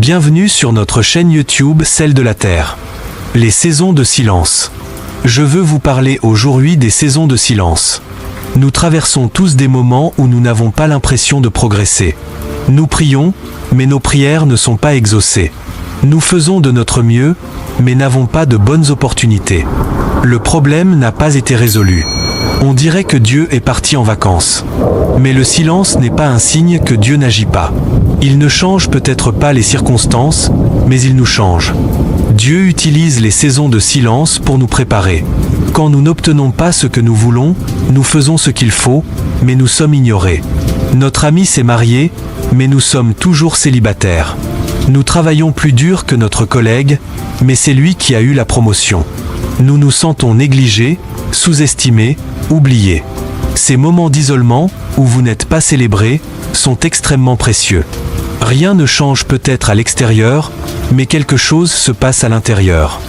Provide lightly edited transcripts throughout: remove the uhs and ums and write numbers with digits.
Bienvenue sur notre chaîne YouTube Celle de la Terre. Les saisons de silence. Je veux vous parler aujourd'hui des saisons de silence. Nous traversons tous des moments où nous n'avons pas l'impression de progresser. Nous prions, mais nos prières ne sont pas exaucées. Nous faisons de notre mieux, mais n'avons pas de bonnes opportunités. Le problème n'a pas été résolu. On dirait que Dieu est parti en vacances. Mais le silence n'est pas un signe que Dieu n'agit pas. Il ne change peut-être pas les circonstances, mais il nous change. Dieu utilise les saisons de silence pour nous préparer. Quand nous n'obtenons pas ce que nous voulons, nous faisons ce qu'il faut, mais nous sommes ignorés. Notre ami s'est marié, mais nous sommes toujours célibataires. Nous travaillons plus dur que notre collègue, mais c'est lui qui a eu la promotion. Nous nous sentons négligés, sous-estimés, oubliés. Ces moments d'isolement, où vous n'êtes pas célébrés, sont extrêmement précieux. Rien ne change peut-être à l'extérieur, mais quelque chose se passe à l'intérieur.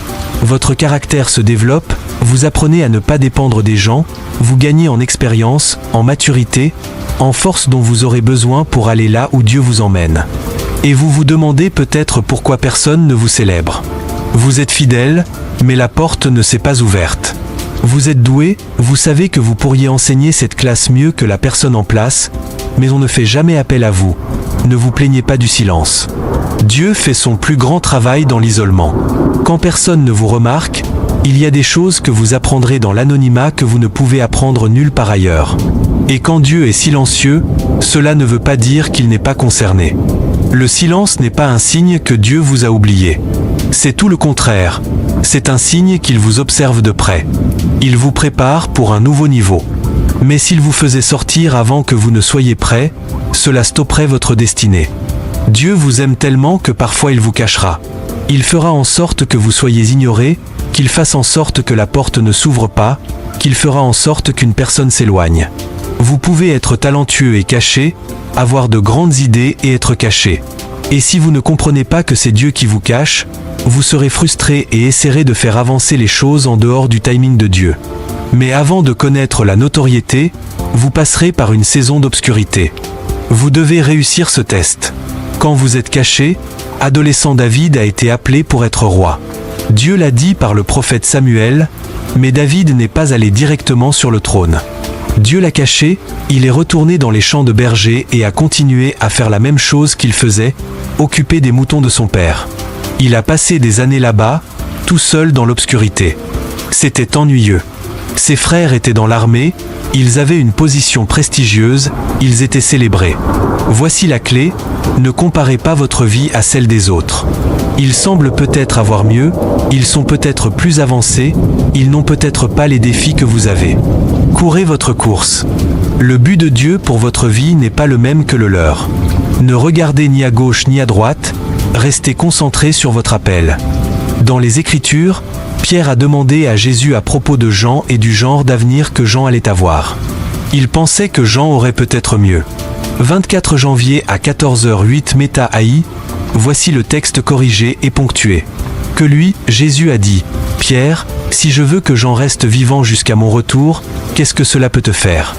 Votre caractère se développe, vous apprenez à ne pas dépendre des gens, vous gagnez en expérience, en maturité, en force dont vous aurez besoin pour aller là où Dieu vous emmène. Et vous vous demandez peut-être pourquoi personne ne vous célèbre. Vous êtes fidèle, mais la porte ne s'est pas ouverte. Vous êtes doué, vous savez que vous pourriez enseigner cette classe mieux que la personne en place, mais on ne fait jamais appel à vous. Ne vous plaignez pas du silence. Dieu fait son plus grand travail dans l'isolement. Quand personne ne vous remarque, il y a des choses que vous apprendrez dans l'anonymat que vous ne pouvez apprendre nulle part ailleurs. Et quand Dieu est silencieux, cela ne veut pas dire qu'il n'est pas concerné. Le silence n'est pas un signe que Dieu vous a oublié. C'est tout le contraire. C'est un signe qu'il vous observe de près. Il vous prépare pour un nouveau niveau. Mais s'il vous faisait sortir avant que vous ne soyez prêt, cela stopperait votre destinée. Dieu vous aime tellement que parfois il vous cachera. Il fera en sorte que vous soyez ignorés, qu'il fasse en sorte que la porte ne s'ouvre pas, qu'il fera en sorte qu'une personne s'éloigne. Vous pouvez être talentueux et caché, avoir de grandes idées et être caché. Et si vous ne comprenez pas que c'est Dieu qui vous cache, vous serez frustré et essaierez de faire avancer les choses en dehors du timing de Dieu. Mais avant de connaître la notoriété, vous passerez par une saison d'obscurité. Vous devez réussir ce test. Quand vous êtes caché, adolescent David a été appelé pour être roi. Dieu l'a dit par le prophète Samuel, mais David n'est pas allé directement sur le trône. Dieu l'a caché, il est retourné dans les champs de berger et a continué à faire la même chose qu'il faisait, occuper des moutons de son père. Il a passé des années là-bas, tout seul dans l'obscurité. C'était ennuyeux. Ses frères étaient dans l'armée, ils avaient une position prestigieuse, ils étaient célébrés. Voici la clé, ne comparez pas votre vie à celle des autres. Ils semblent peut-être avoir mieux, ils sont peut-être plus avancés, ils n'ont peut-être pas les défis que vous avez. Courez votre course. Le but de Dieu pour votre vie n'est pas le même que le leur. Ne regardez ni à gauche ni à droite, restez concentrés sur votre appel. Dans les Écritures, Pierre a demandé à Jésus à propos de Jean et du genre d'avenir que Jean allait avoir. Il pensait que Jean aurait peut-être mieux. 24 janvier à 14h08 Méta AI, voici le texte corrigé et ponctué. Que lui, Jésus a dit, « Pierre, si je veux que Jean reste vivant jusqu'à mon retour, qu'est-ce que cela peut te faire ?»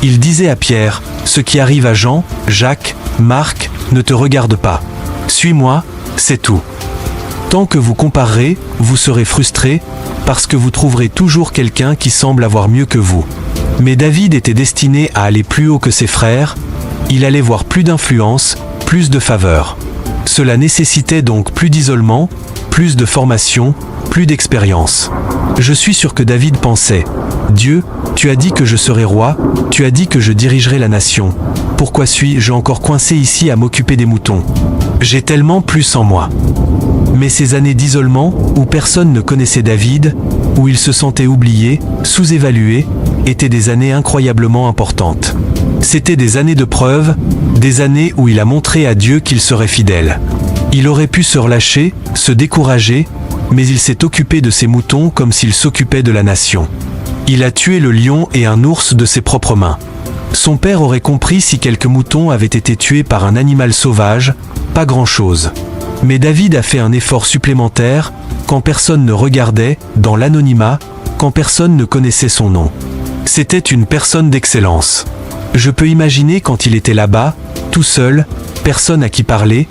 Il disait à Pierre, « Ce qui arrive à Jean, Jacques, Marc, ne te regarde pas. Suis-moi, c'est tout. » Tant que vous comparerez, vous serez frustré, parce que vous trouverez toujours quelqu'un qui semble avoir mieux que vous. Mais David était destiné à aller plus haut que ses frères, il allait voir plus d'influence, plus de faveur. Cela nécessitait donc plus d'isolement, plus de formation, plus d'expérience. Je suis sûr que David pensait, « Dieu, tu as dit que je serai roi, tu as dit que je dirigerai la nation. Pourquoi suis-je encore coincé ici à m'occuper des moutons? J'ai tellement plus en moi. » Mais ces années d'isolement, où personne ne connaissait David, où il se sentait oublié, sous-évalué, étaient des années incroyablement importantes. C'étaient des années de preuve, des années où il a montré à Dieu qu'il serait fidèle. Il aurait pu se relâcher, se décourager, mais il s'est occupé de ses moutons comme s'il s'occupait de la nation. Il a tué le lion et un ours de ses propres mains. Son père aurait compris si quelques moutons avaient été tués par un animal sauvage, pas grand-chose. Mais David a fait un effort supplémentaire, quand personne ne regardait, dans l'anonymat, quand personne ne connaissait son nom. C'était une personne d'excellence. Je peux imaginer quand il était là-bas, tout seul, personne à qui parler,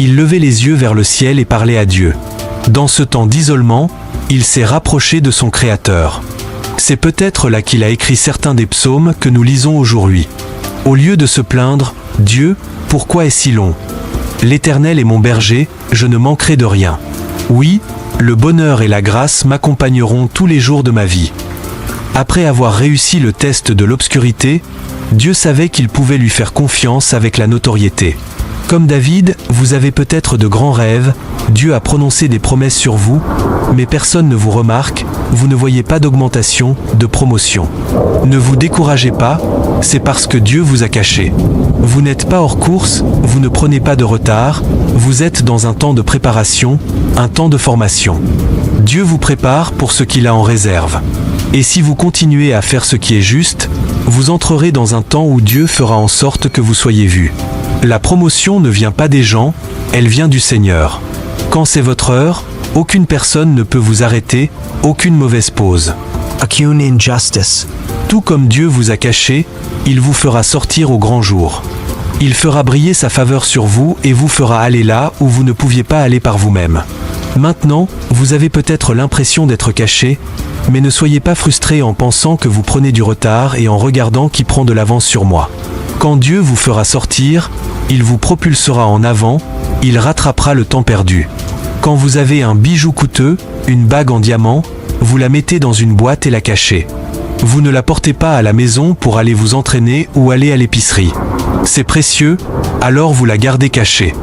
Il levait les yeux vers le ciel et parlait à Dieu. Dans ce temps d'isolement, il s'est rapproché de son Créateur. C'est peut-être là qu'il a écrit certains des psaumes que nous lisons aujourd'hui. Au lieu de se plaindre, « Dieu, pourquoi est si long ? L'Éternel est mon berger, je ne manquerai de rien. Oui, le bonheur et la grâce m'accompagneront tous les jours de ma vie. » Après avoir réussi le test de l'obscurité, Dieu savait qu'il pouvait lui faire confiance avec la notoriété. Comme David, vous avez peut-être de grands rêves, Dieu a prononcé des promesses sur vous, mais personne ne vous remarque, vous ne voyez pas d'augmentation, de promotion. Ne vous découragez pas, c'est parce que Dieu vous a caché. Vous n'êtes pas hors course, vous ne prenez pas de retard, vous êtes dans un temps de préparation, un temps de formation. Dieu vous prépare pour ce qu'il a en réserve. Et si vous continuez à faire ce qui est juste, vous entrerez dans un temps où Dieu fera en sorte que vous soyez vus. La promotion ne vient pas des gens, elle vient du Seigneur. Quand c'est votre heure, aucune personne ne peut vous arrêter, aucune mauvaise pause. Aucune injustice. Tout comme Dieu vous a caché, il vous fera sortir au grand jour. Il fera briller sa faveur sur vous et vous fera aller là où vous ne pouviez pas aller par vous-même. Maintenant, vous avez peut-être l'impression d'être caché, mais ne soyez pas frustrés en pensant que vous prenez du retard et en regardant qui prend de l'avance sur moi. Quand Dieu vous fera sortir, il vous propulsera en avant, il rattrapera le temps perdu. Quand vous avez un bijou coûteux, une bague en diamant, vous la mettez dans une boîte et la cachez. Vous ne la portez pas à la maison pour aller vous entraîner ou aller à l'épicerie. C'est précieux, alors vous la gardez cachée.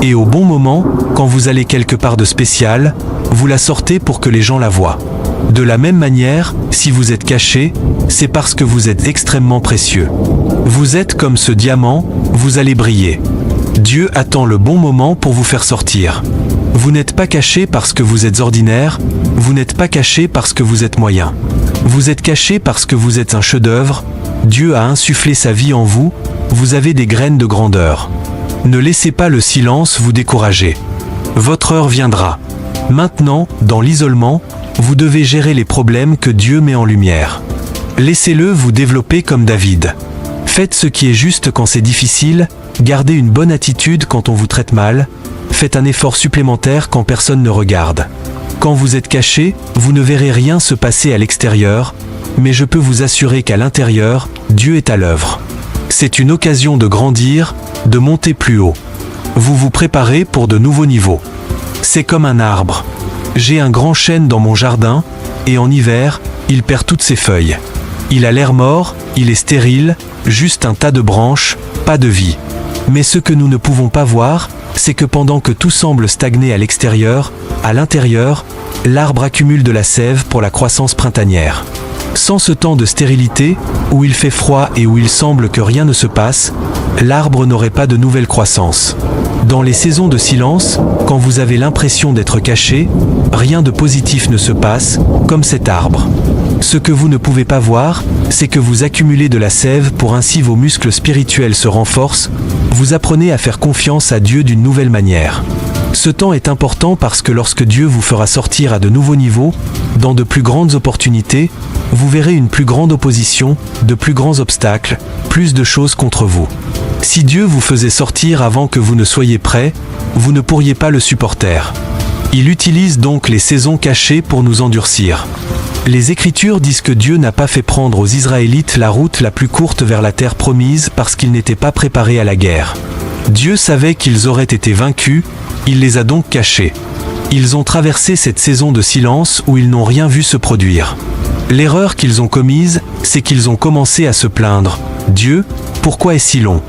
Et au bon moment, quand vous allez quelque part de spécial, vous la sortez pour que les gens la voient. De la même manière, si vous êtes caché, c'est parce que vous êtes extrêmement précieux. Vous êtes comme ce diamant, vous allez briller. Dieu attend le bon moment pour vous faire sortir. Vous n'êtes pas caché parce que vous êtes ordinaire, vous n'êtes pas caché parce que vous êtes moyen. Vous êtes caché parce que vous êtes un chef-d'œuvre, Dieu a insufflé sa vie en vous, vous avez des graines de grandeur. Ne laissez pas le silence vous décourager. Votre heure viendra. Maintenant, dans l'isolement, vous devez gérer les problèmes que Dieu met en lumière. Laissez-le vous développer comme David. Faites ce qui est juste quand c'est difficile, gardez une bonne attitude quand on vous traite mal, faites un effort supplémentaire quand personne ne regarde. Quand vous êtes caché, vous ne verrez rien se passer à l'extérieur, mais je peux vous assurer qu'à l'intérieur, Dieu est à l'œuvre. C'est une occasion de grandir, de monter plus haut. Vous vous préparez pour de nouveaux niveaux. C'est comme un arbre. J'ai un grand chêne dans mon jardin, et en hiver, il perd toutes ses feuilles. Il a l'air mort, il est stérile, juste un tas de branches, pas de vie. Mais ce que nous ne pouvons pas voir, c'est que pendant que tout semble stagner à l'extérieur, à l'intérieur, l'arbre accumule de la sève pour la croissance printanière. Sans ce temps de stérilité, où il fait froid et où il semble que rien ne se passe, l'arbre n'aurait pas de nouvelle croissance. Dans les saisons de silence, quand vous avez l'impression d'être caché, rien de positif ne se passe, comme cet arbre. Ce que vous ne pouvez pas voir, c'est que vous accumulez de la sève pour ainsi vos muscles spirituels se renforcent, vous apprenez à faire confiance à Dieu d'une nouvelle manière. Ce temps est important parce que lorsque Dieu vous fera sortir à de nouveaux niveaux, dans de plus grandes opportunités, vous verrez une plus grande opposition, de plus grands obstacles, plus de choses contre vous. Si Dieu vous faisait sortir avant que vous ne soyez prêt, vous ne pourriez pas le supporter. Il utilise donc les saisons cachées pour nous endurcir. Les Écritures disent que Dieu n'a pas fait prendre aux Israélites la route la plus courte vers la terre promise parce qu'ils n'étaient pas préparés à la guerre. Dieu savait qu'ils auraient été vaincus, il les a donc cachés. Ils ont traversé cette saison de silence où ils n'ont rien vu se produire. L'erreur qu'ils ont commise, c'est qu'ils ont commencé à se plaindre. Dieu, pourquoi est-ce si long ?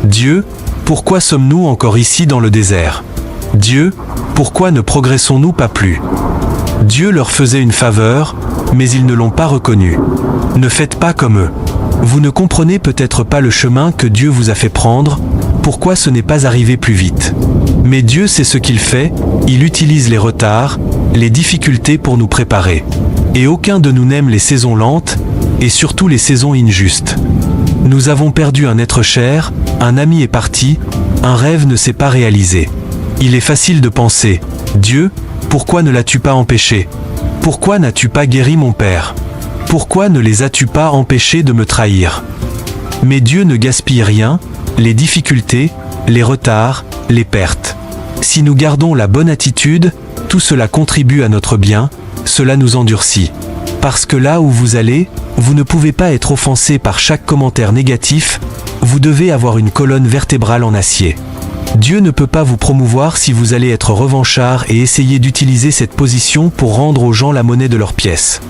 Dieu, pourquoi sommes-nous encore ici dans le désert ? Dieu, pourquoi ne progressons-nous pas plus ? Dieu leur faisait une faveur, mais ils ne l'ont pas reconnu. Ne faites pas comme eux. Vous ne comprenez peut-être pas le chemin que Dieu vous a fait prendre, pourquoi ce n'est pas arrivé plus vite. Mais Dieu sait ce qu'il fait, il utilise les retards, les difficultés pour nous préparer. Et aucun de nous n'aime les saisons lentes, et surtout les saisons injustes. Nous avons perdu un être cher, un ami est parti, un rêve ne s'est pas réalisé. Il est facile de penser, Dieu, pourquoi ne l'as-tu pas empêché ? Pourquoi n'as-tu pas guéri mon père ? Pourquoi ne les as-tu pas empêchés de me trahir ? Mais Dieu ne gaspille rien, les difficultés, les retards, les pertes. Si nous gardons la bonne attitude, tout cela contribue à notre bien, cela nous endurcit. Parce que là où vous allez, vous ne pouvez pas être offensé par chaque commentaire négatif, vous devez avoir une colonne vertébrale en acier. Dieu ne peut pas vous promouvoir si vous allez être revanchard et essayer d'utiliser cette position pour rendre aux gens la monnaie de leurs pièces.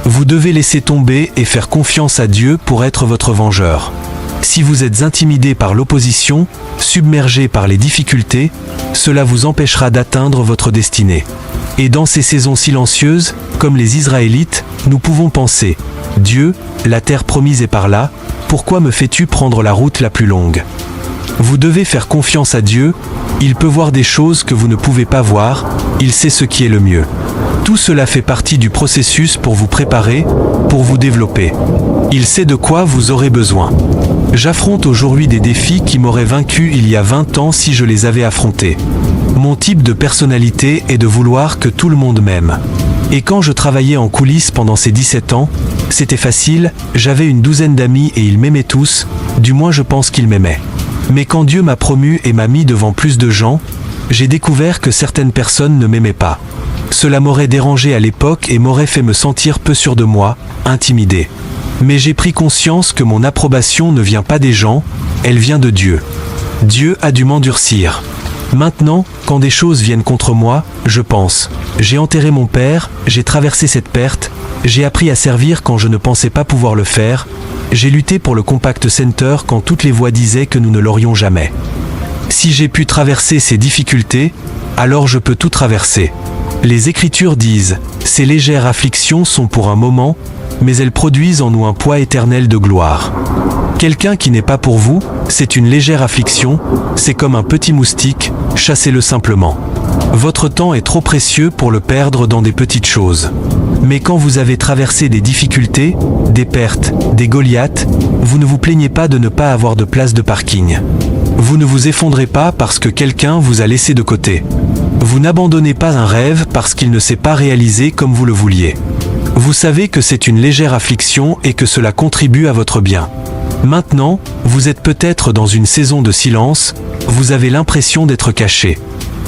Vous devez laisser tomber et faire confiance à Dieu pour être votre vengeur. Si vous êtes intimidé par l'opposition, submergé par les difficultés, cela vous empêchera d'atteindre votre destinée. Et dans ces saisons silencieuses, comme les Israélites, nous pouvons penser « Dieu, la terre promise est par là, pourquoi me fais-tu prendre la route la plus longue ?» Vous devez faire confiance à Dieu, il peut voir des choses que vous ne pouvez pas voir, il sait ce qui est le mieux. Tout cela fait partie du processus pour vous préparer, pour vous développer. Il sait de quoi vous aurez besoin. J'affronte aujourd'hui des défis qui m'auraient vaincu il y a 20 ans si je les avais affrontés. Mon type de personnalité est de vouloir que tout le monde m'aime. Et quand je travaillais en coulisses pendant ces 17 ans, c'était facile, j'avais une douzaine d'amis et ils m'aimaient tous, du moins je pense qu'ils m'aimaient. Mais quand Dieu m'a promu et m'a mis devant plus de gens, j'ai découvert que certaines personnes ne m'aimaient pas. Cela m'aurait dérangé à l'époque et m'aurait fait me sentir peu sûr de moi, intimidé. Mais j'ai pris conscience que mon approbation ne vient pas des gens, elle vient de Dieu. Dieu a dû m'endurcir. Maintenant, quand des choses viennent contre moi, je pense, j'ai enterré mon père, j'ai traversé cette perte, j'ai appris à servir quand je ne pensais pas pouvoir le faire, j'ai lutté pour le Compact Center quand toutes les voix disaient que nous ne l'aurions jamais. Si j'ai pu traverser ces difficultés, alors je peux tout traverser. Les Écritures disent, ces légères afflictions sont pour un moment, mais elles produisent en nous un poids éternel de gloire. Quelqu'un qui n'est pas pour vous, c'est une légère affliction, c'est comme un petit moustique, chassez-le simplement. Votre temps est trop précieux pour le perdre dans des petites choses. Mais quand vous avez traversé des difficultés, des pertes, des Goliaths, vous ne vous plaignez pas de ne pas avoir de place de parking. Vous ne vous effondrez pas parce que quelqu'un vous a laissé de côté. Vous n'abandonnez pas un rêve parce qu'il ne s'est pas réalisé comme vous le vouliez. Vous savez que c'est une légère affliction et que cela contribue à votre bien. Maintenant, vous êtes peut-être dans une saison de silence, vous avez l'impression d'être caché.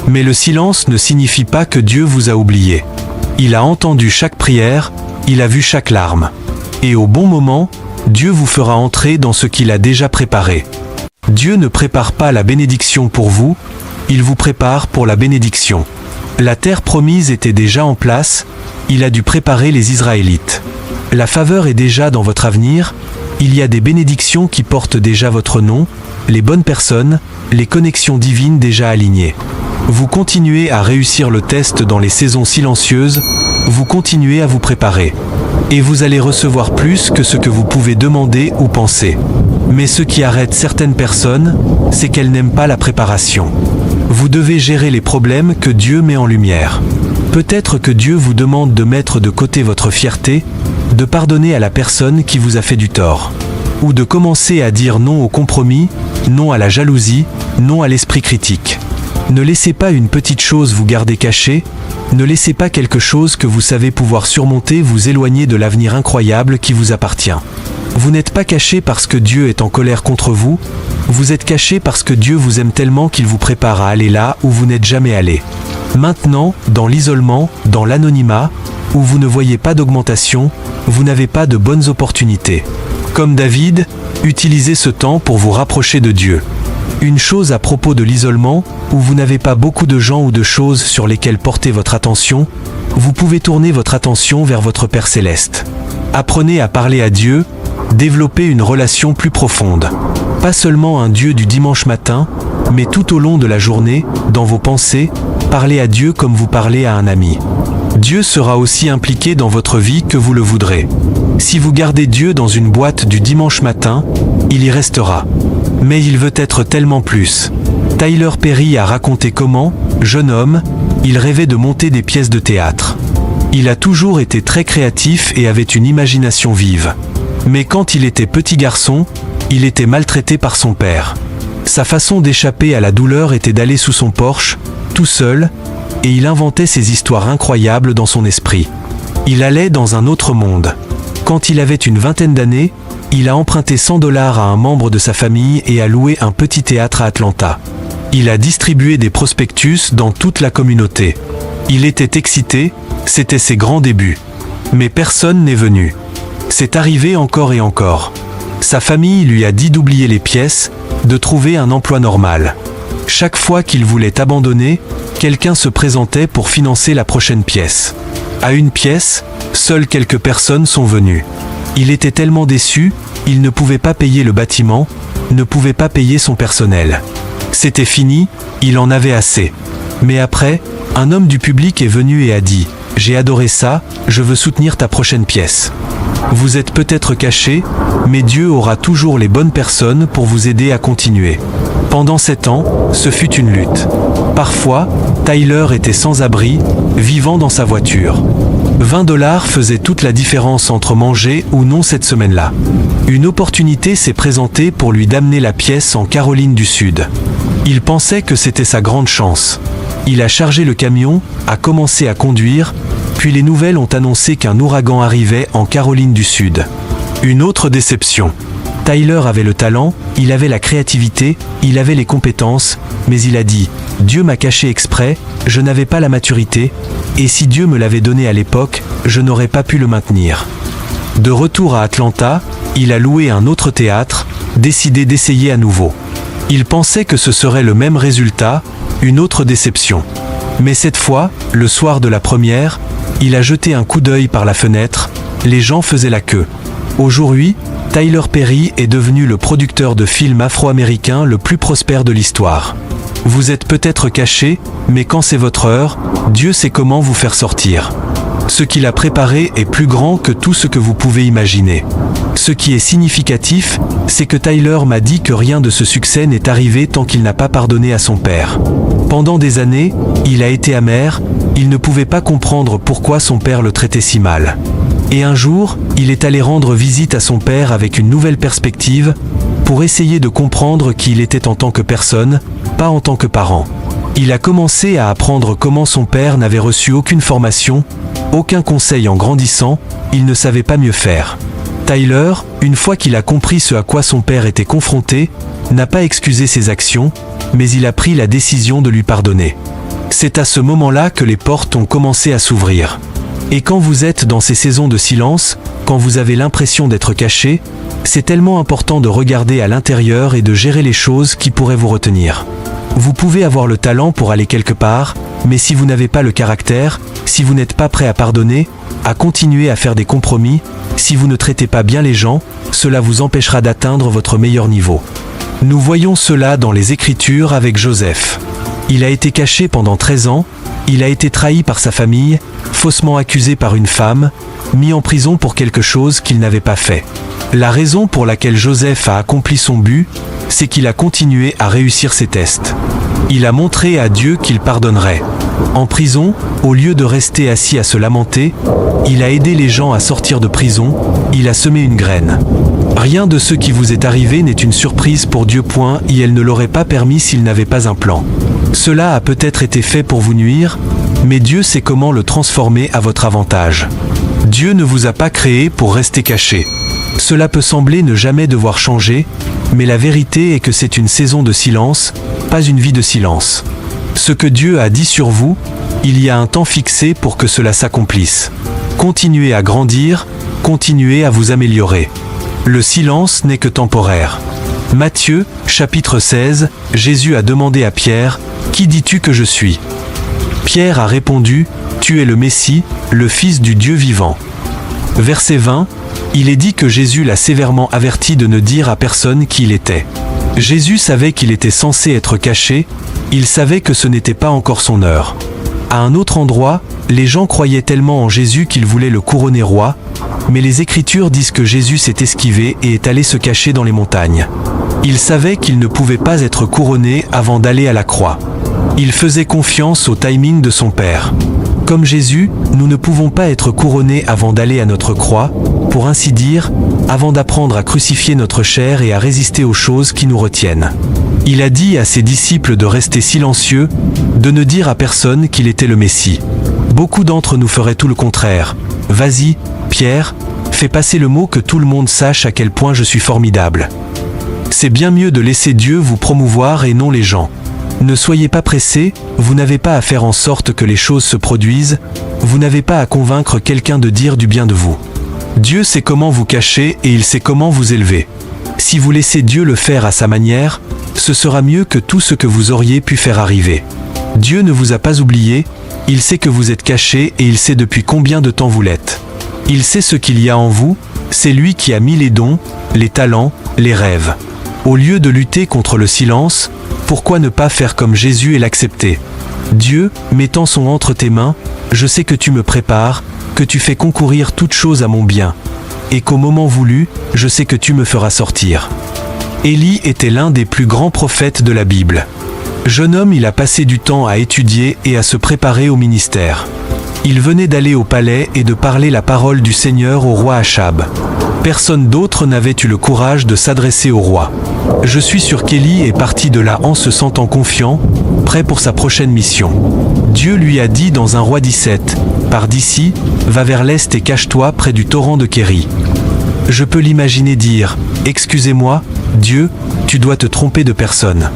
Mais le silence ne signifie pas que Dieu vous a oublié. Il a entendu chaque prière, il a vu chaque larme. Et au bon moment, Dieu vous fera entrer dans ce qu'il a déjà préparé. Dieu ne prépare pas la bénédiction pour vous, il vous prépare pour la bénédiction. La terre promise était déjà en place, il a dû préparer les Israélites. La faveur est déjà dans votre avenir, il y a des bénédictions qui portent déjà votre nom, les bonnes personnes, les connexions divines déjà alignées. Vous continuez à réussir le test dans les saisons silencieuses, vous continuez à vous préparer. Et vous allez recevoir plus que ce que vous pouvez demander ou penser. Mais ce qui arrête certaines personnes, c'est qu'elles n'aiment pas la préparation. Vous devez gérer les problèmes que Dieu met en lumière. Peut-être que Dieu vous demande de mettre de côté votre fierté, de pardonner à la personne qui vous a fait du tort. Ou de commencer à dire non au compromis, non à la jalousie, non à l'esprit critique. Ne laissez pas une petite chose vous garder caché, ne laissez pas quelque chose que vous savez pouvoir surmonter vous éloigner de l'avenir incroyable qui vous appartient. Vous n'êtes pas caché parce que Dieu est en colère contre vous, vous êtes caché parce que Dieu vous aime tellement qu'il vous prépare à aller là où vous n'êtes jamais allé. Maintenant, dans l'isolement, dans l'anonymat, où vous ne voyez pas d'augmentation, vous n'avez pas de bonnes opportunités. Comme David, utilisez ce temps pour vous rapprocher de Dieu. Une chose à propos de l'isolement, où vous n'avez pas beaucoup de gens ou de choses sur lesquelles porter votre attention, vous pouvez tourner votre attention vers votre Père Céleste. Apprenez à parler à Dieu, développez une relation plus profonde. Pas seulement un Dieu du dimanche matin, mais tout au long de la journée, dans vos pensées, parlez à Dieu comme vous parlez à un ami. Dieu sera aussi impliqué dans votre vie que vous le voudrez. Si vous gardez Dieu dans une boîte du dimanche matin, il y restera. Mais il veut être tellement plus. Tyler Perry a raconté comment, jeune homme, il rêvait de monter des pièces de théâtre. Il a toujours été très créatif et avait une imagination vive. Mais quand il était petit garçon, il était maltraité par son père. Sa façon d'échapper à la douleur était d'aller sous son porche, tout seul, et il inventait ces histoires incroyables dans son esprit. Il allait dans un autre monde. Quand il avait une vingtaine d'années, il a emprunté $100 à un membre de sa famille et a loué un petit théâtre à Atlanta. Il a distribué des prospectus dans toute la communauté. Il était excité, c'était ses grands débuts. Mais personne n'est venu. C'est arrivé encore et encore. Sa famille lui a dit d'oublier les pièces, de trouver un emploi normal. Chaque fois qu'il voulait abandonner, quelqu'un se présentait pour financer la prochaine pièce. À une pièce, seules quelques personnes sont venues. Il était tellement déçu, il ne pouvait pas payer le bâtiment, ne pouvait pas payer son personnel. C'était fini, il en avait assez. Mais après, un homme du public est venu et a dit « J'ai adoré ça, je veux soutenir ta prochaine pièce. » Vous êtes peut-être caché, mais Dieu aura toujours les bonnes personnes pour vous aider à continuer. Pendant 7 ans, ce fut une lutte. Parfois, Tyler était sans abri, vivant dans sa voiture. 20 $ faisaient toute la différence entre manger ou non cette semaine-là. Une opportunité s'est présentée pour lui d'amener la pièce en Caroline du Sud. Il pensait que c'était sa grande chance. Il a chargé le camion, a commencé à conduire, puis les nouvelles ont annoncé qu'un ouragan arrivait en Caroline du Sud. Une autre déception. Tyler avait le talent, il avait la créativité, il avait les compétences, mais il a dit « Dieu m'a caché exprès, je n'avais pas la maturité, et si Dieu me l'avait donné à l'époque, je n'aurais pas pu le maintenir. » De retour à Atlanta, il a loué un autre théâtre, décidé d'essayer à nouveau. Il pensait que ce serait le même résultat, une autre déception. Mais cette fois, le soir de la première, il a jeté un coup d'œil par la fenêtre, les gens faisaient la queue. Aujourd'hui, Tyler Perry est devenu le producteur de films afro-américains le plus prospère de l'histoire. Vous êtes peut-être caché, mais quand c'est votre heure, Dieu sait comment vous faire sortir. Ce qu'il a préparé est plus grand que tout ce que vous pouvez imaginer. Ce qui est significatif, c'est que Tyler m'a dit que rien de ce succès n'est arrivé tant qu'il n'a pas pardonné à son père. Pendant des années, il a été amer, il ne pouvait pas comprendre pourquoi son père le traitait si mal. Et un jour, il est allé rendre visite à son père avec une nouvelle perspective, pour essayer de comprendre qui il était en tant que personne, pas en tant que parent. Il a commencé à apprendre comment son père n'avait reçu aucune formation, aucun conseil en grandissant, il ne savait pas mieux faire. Tyler, une fois qu'il a compris ce à quoi son père était confronté, n'a pas excusé ses actions, mais il a pris la décision de lui pardonner. C'est à ce moment-là que les portes ont commencé à s'ouvrir. Et quand vous êtes dans ces saisons de silence, quand vous avez l'impression d'être caché, c'est tellement important de regarder à l'intérieur et de gérer les choses qui pourraient vous retenir. Vous pouvez avoir le talent pour aller quelque part, mais si vous n'avez pas le caractère, si vous n'êtes pas prêt à pardonner, à continuer à faire des compromis, si vous ne traitez pas bien les gens, cela vous empêchera d'atteindre votre meilleur niveau. Nous voyons cela dans les Écritures avec Joseph. Il a été caché pendant 13 ans, il a été trahi par sa famille, faussement accusé par une femme, mis en prison pour quelque chose qu'il n'avait pas fait. La raison pour laquelle Joseph a accompli son but, c'est qu'il a continué à réussir ses tests. Il a montré à Dieu qu'il pardonnerait. En prison, au lieu de rester assis à se lamenter, il a aidé les gens à sortir de prison, il a semé une graine. Rien de ce qui vous est arrivé n'est une surprise pour Dieu. Et elle ne l'aurait pas permis s'il n'avait pas un plan. Cela a peut-être été fait pour vous nuire, mais Dieu sait comment le transformer à votre avantage. Dieu ne vous a pas créé pour rester caché. Cela peut sembler ne jamais devoir changer, mais la vérité est que c'est une saison de silence, pas une vie de silence. Ce que Dieu a dit sur vous, il y a un temps fixé pour que cela s'accomplisse. Continuez à grandir, continuez à vous améliorer. Le silence n'est que temporaire. Matthieu, chapitre 16, Jésus a demandé à Pierre, « Qui dis-tu que je suis ?» Pierre a répondu, « Tu es le Messie, le Fils du Dieu vivant. » Verset 20, il est dit que Jésus l'a sévèrement averti de ne dire à personne qui il était. Jésus savait qu'il était censé être caché, il savait que ce n'était pas encore son heure. À un autre endroit, les gens croyaient tellement en Jésus qu'ils voulaient le couronner roi, mais les Écritures disent que Jésus s'est esquivé et est allé se cacher dans les montagnes. Il savait qu'il ne pouvait pas être couronné avant d'aller à la croix. Il faisait confiance au timing de son Père. Comme Jésus, nous ne pouvons pas être couronnés avant d'aller à notre croix, pour ainsi dire, avant d'apprendre à crucifier notre chair et à résister aux choses qui nous retiennent. Il a dit à ses disciples de rester silencieux, de ne dire à personne qu'il était le Messie. Beaucoup d'entre nous feraient tout le contraire. Vas-y, Pierre, fais passer le mot que tout le monde sache à quel point je suis formidable. C'est bien mieux de laisser Dieu vous promouvoir et non les gens. Ne soyez pas pressés, vous n'avez pas à faire en sorte que les choses se produisent, vous n'avez pas à convaincre quelqu'un de dire du bien de vous. Dieu sait comment vous cacher et il sait comment vous élever. Si vous laissez Dieu le faire à sa manière, ce sera mieux que tout ce que vous auriez pu faire arriver. Dieu ne vous a pas oublié, il sait que vous êtes caché et il sait depuis combien de temps vous l'êtes. Il sait ce qu'il y a en vous, c'est lui qui a mis les dons, les talents, les rêves. Au lieu de lutter contre le silence, pourquoi ne pas faire comme Jésus et l'accepter? Dieu, mettant son entre tes mains, je sais que tu me prépares, que tu fais concourir toutes choses à mon bien, et qu'au moment voulu, je sais que tu me feras sortir. Élie était l'un des plus grands prophètes de la Bible. Jeune homme, il a passé du temps à étudier et à se préparer au ministère. Il venait d'aller au palais et de parler la parole du Seigneur au roi Achab. Personne d'autre n'avait eu le courage de s'adresser au roi. Je suis sûr qu'Élie est parti de là en se sentant confiant, prêt pour sa prochaine mission. Dieu lui a dit dans 1 Roi 17, « Pars d'ici, va vers l'est et cache-toi près du torrent de Kéri. » Je peux l'imaginer dire, « Excusez-moi, Dieu, tu dois te tromper de personne.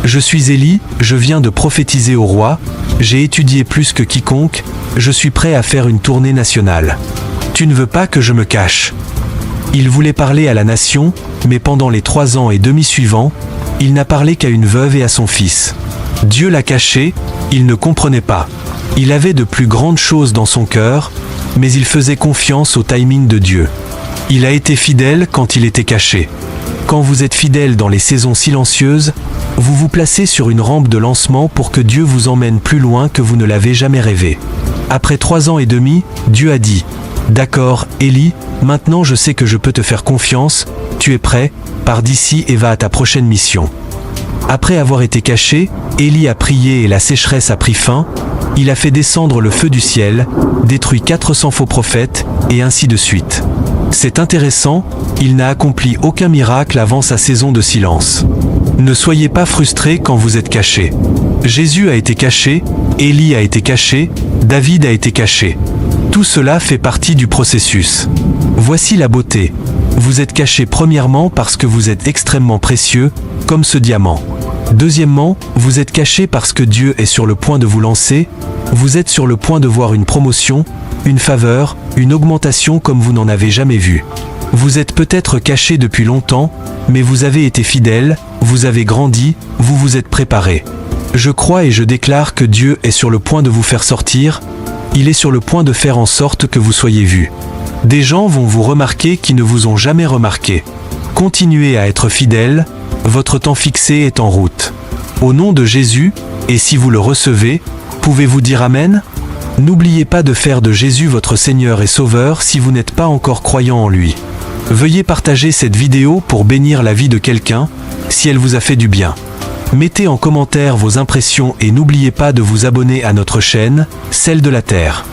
Je suis Élie, je viens de prophétiser au roi, j'ai étudié plus que quiconque, je suis prêt à faire une tournée nationale. Tu ne veux pas que je me cache. » Il voulait parler à la nation, mais pendant les 3 ans et demi suivants, il n'a parlé qu'à une veuve et à son fils. Dieu l'a caché, il ne comprenait pas. Il avait de plus grandes choses dans son cœur, mais il faisait confiance au timing de Dieu. Il a été fidèle quand il était caché. Quand vous êtes fidèle dans les saisons silencieuses, vous vous placez sur une rampe de lancement pour que Dieu vous emmène plus loin que vous ne l'avez jamais rêvé. Après 3 ans et demi, Dieu a dit, « D'accord, Élie, maintenant je sais que je peux te faire confiance, tu es prêt, pars d'ici et va à ta prochaine mission. » Après avoir été caché, Élie a prié et la sécheresse a pris fin, il a fait descendre le feu du ciel, détruit 400 faux prophètes, et ainsi de suite. C'est intéressant, il n'a accompli aucun miracle avant sa saison de silence. Ne soyez pas frustrés quand vous êtes caché. Jésus a été caché, Élie a été caché, David a été caché. Tout cela fait partie du processus. Voici la beauté. Vous êtes caché premièrement parce que vous êtes extrêmement précieux, comme ce diamant. Deuxièmement, vous êtes caché parce que Dieu est sur le point de vous lancer, vous êtes sur le point de voir une promotion, une faveur, une augmentation comme vous n'en avez jamais vu. Vous êtes peut-être caché depuis longtemps, mais vous avez été fidèle, vous avez grandi, vous vous êtes préparé. Je crois et je déclare que Dieu est sur le point de vous faire sortir, il est sur le point de faire en sorte que vous soyez vus. Des gens vont vous remarquer qui ne vous ont jamais remarqué. Continuez à être fidèle, votre temps fixé est en route. Au nom de Jésus, et si vous le recevez, pouvez-vous dire Amen? N'oubliez pas de faire de Jésus votre Seigneur et Sauveur si vous n'êtes pas encore croyant en lui. Veuillez partager cette vidéo pour bénir la vie de quelqu'un, si elle vous a fait du bien. Mettez en commentaire vos impressions et n'oubliez pas de vous abonner à notre chaîne, celle de la Terre.